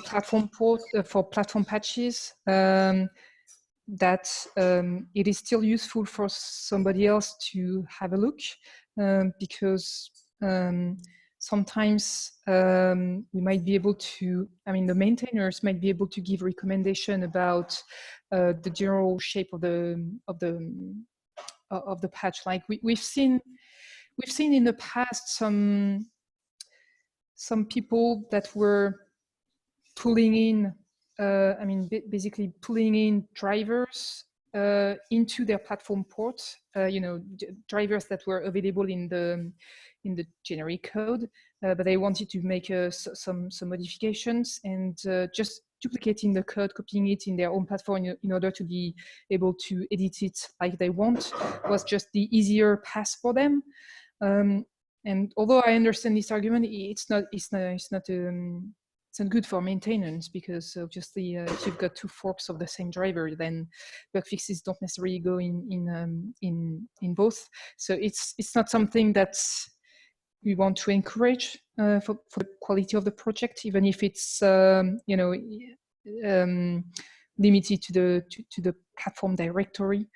platform patches, that it is still useful for somebody else to have a look, because sometimes we might be able to, the maintainers might be able to give recommendation about the general shape of the patch. Like we've seen in the past some people that were pulling in, basically pulling in drivers into their platform port, drivers that were available in the generic code, but they wanted to make some modifications, and just duplicating the code, copying it in their own platform in order to be able to edit it like they want was just the easier path for them. And although I understand this argument, it's not good for maintenance, because obviously if you've got two forks of the same driver, then bug fixes don't necessarily go in both. So it's not something that we want to encourage for the quality of the project, even if it's limited to the platform directory.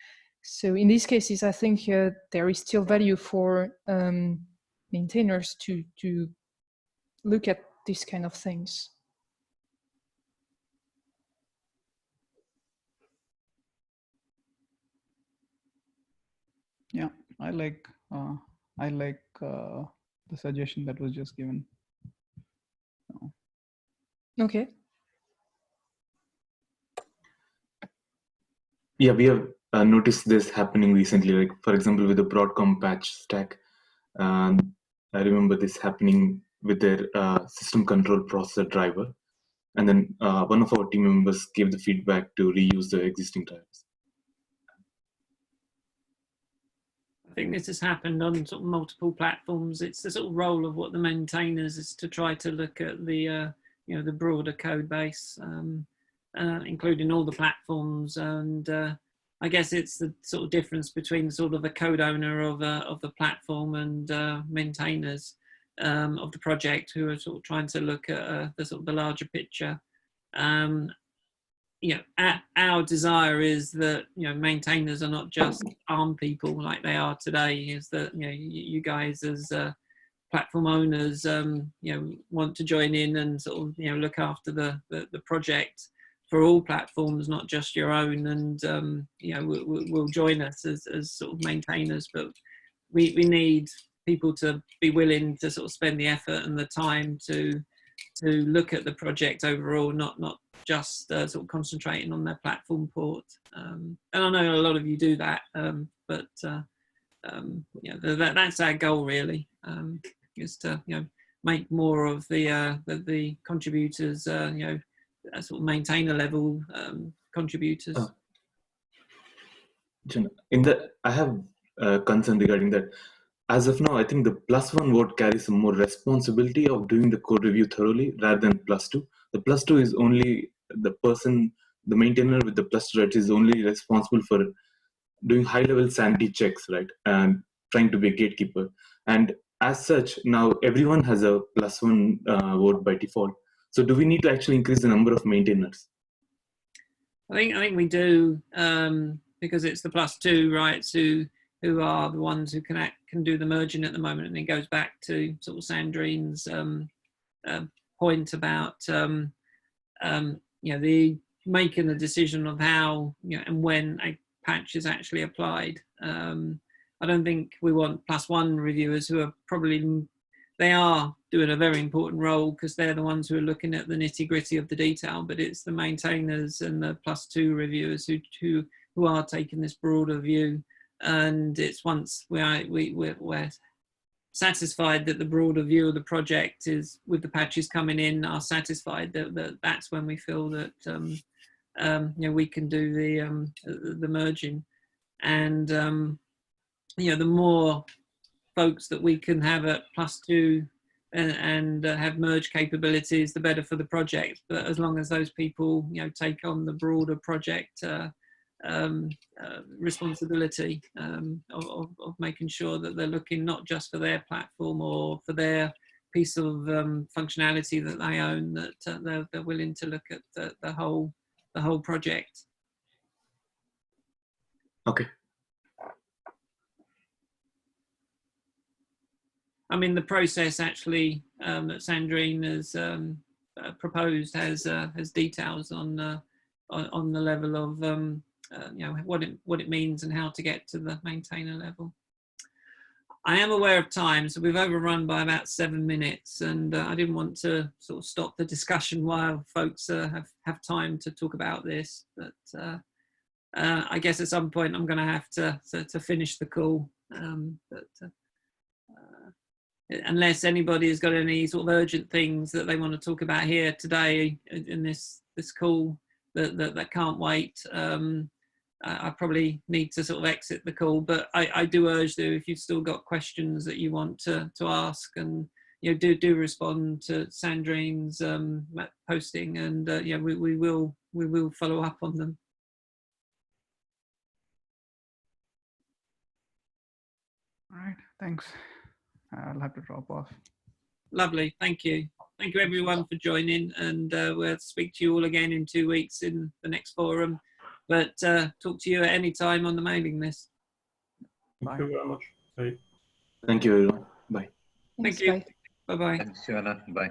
So in these cases, I think there is still value for maintainers to look at these kind of things. Yeah, I like the suggestion that was just given. Okay. Yeah, we have noticed this happening recently. Like, for example, with the Broadcom patch stack, I remember this happening with their system control processor driver, and then one of our team members gave the feedback to reuse the existing drivers. I think this has happened on sort of multiple platforms. It's the sort of role of what the maintainers is to try to look at the the broader code base, including all the platforms, and I guess it's the sort of difference between sort of a code owner of the platform and maintainers of the project, who are sort of trying to look at the sort of the larger picture. Our desire is that maintainers are not just ARM people like they are today. Is that you guys as platform owners want to join in and sort of look after the project for all platforms, not just your own, and will join us as sort of maintainers. But we need people to be willing to sort of spend the effort and the time to look at the project overall, not just sort of concentrating on their platform port. And I know a lot of you do that, but that's our goal really, is to make more of the contributors sort of maintainer level contributors. I have a concern regarding that. As of now, I think the +1 vote carries some more responsibility of doing the code review thoroughly rather than +2. The +2 is only the maintainer with the +2 rights is only responsible for doing high-level sanity checks, right? And trying to be a gatekeeper. And as such, now everyone has a +1 vote by default. So do we need to actually increase the number of maintainers? I think we do, because it's the +2 rights who are the ones who can do the merging at the moment. And it goes back to sort of Sandrine's point about the making the decision of how and when a patch is actually applied. I don't think we want +1 reviewers who are they are doing a very important role, because they're the ones who are looking at the nitty-gritty of the detail, but it's the maintainers and the +2 reviewers who are taking this broader view. And it's once we're satisfied that the broader view of the project is, with the patches coming in, are satisfied that's when we feel that we can do the merging. And the more folks that we can have at +2 and have merge capabilities, the better for the project. But as long as those people take on the broader project responsibility of making sure that they're looking not just for their platform or for their piece of functionality that they own, that they're willing to look at the whole project. Okay. I mean, the process actually that Sandrine has proposed has details on the level of you know, what it means and how to get to the maintainer level. I am aware of time, so we've overrun by about 7 minutes, and I didn't want to sort of stop the discussion while folks have time to talk about this. But I guess at some point I'm going to have to finish the call. Unless anybody has got any sort of urgent things that they want to talk about here today in this call that can't wait, I probably need to sort of exit the call. But I do urge that if you've still got questions that you want to ask, and you know, do respond to Sandrine's posting, and yeah, we will follow up on them. All right, thanks. I'll have to drop off. Lovely, thank you. Thank you everyone for joining, and we'll speak to you all again in 2 weeks in the next forum. But talk to you at any time on the mailing list. Thank you very much. Bye. Thank you, everyone. Bye. Thank you. Bye-bye. Thanks, Joanna. Bye.